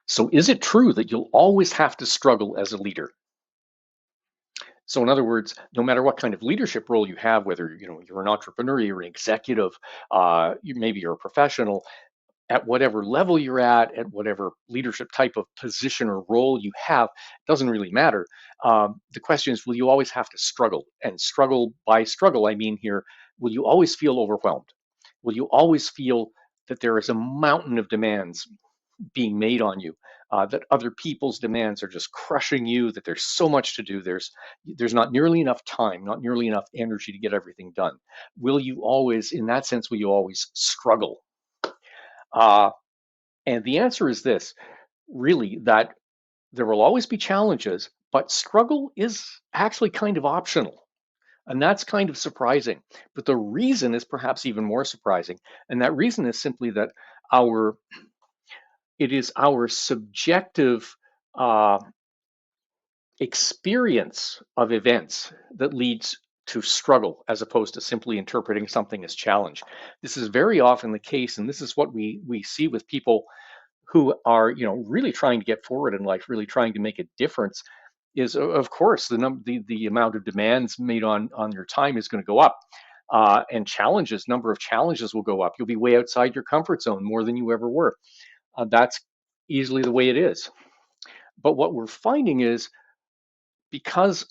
So is it true that you'll always have to struggle as a leader? So in other words, no matter what kind of leadership role you have, whether you're an entrepreneur, you're an executive, maybe you're a professional, at whatever level you're at whatever leadership type of position or role you have, doesn't really matter. The question is, will you always have to struggle? And struggle, by struggle, I mean here, will you always feel overwhelmed? Will you always feel that there is a mountain of demands being made on you, that other people's demands are just crushing you, that there's so much to do, there's not nearly enough time, not nearly enough energy to get everything done? Will you always, in that sense, will you always struggle? Uh, and the answer is this, really, that there will always be challenges, but struggle is actually kind of optional. And that's kind of surprising. But the reason is perhaps even more surprising. And that reason is simply that our it is our subjective uh, experience of events that leads to struggle as opposed to simply interpreting something as challenge. This is very often the case, and this is what we see with people who are really trying to get forward in life, really trying to make a difference. Is of course the amount of demands made on your time is going to go up, and number of challenges will go up. You'll be way outside your comfort zone more than you ever were. That's easily the way it is. But what we're finding is, because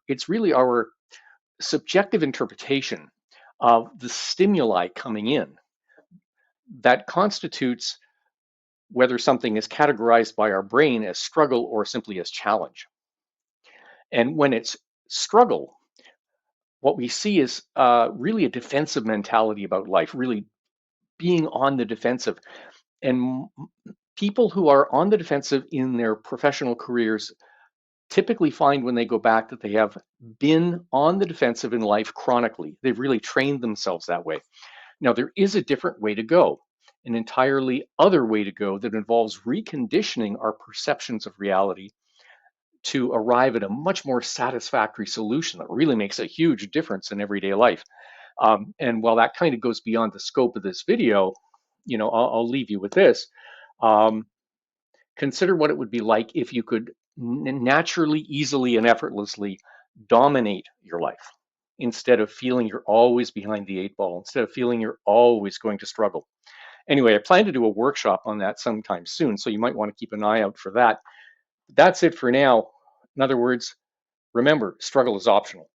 it's really our subjective interpretation of the stimuli coming in that constitutes whether something is categorized by our brain as struggle or simply as challenge. And when it's struggle, what we see is really a defensive mentality about life, really being on the defensive. And people who are on the defensive in their professional careers typically find, when they go back, that they have been on the defensive in life chronically. They've really trained themselves that way. Now, there is a different way to go, an entirely other way to go that involves reconditioning our perceptions of reality to arrive at a much more satisfactory solution that really makes a huge difference in everyday life. And while that kind of goes beyond the scope of this video, I'll leave you with this. Um, Consider what it would be like if you could naturally, easily, and effortlessly dominate your life instead of feeling you're always behind the eight ball, instead of feeling you're always going to struggle. Anyway, I plan to do a workshop on that sometime soon, so you might want to keep an eye out for that. That's it for now. In other words, remember, struggle is optional.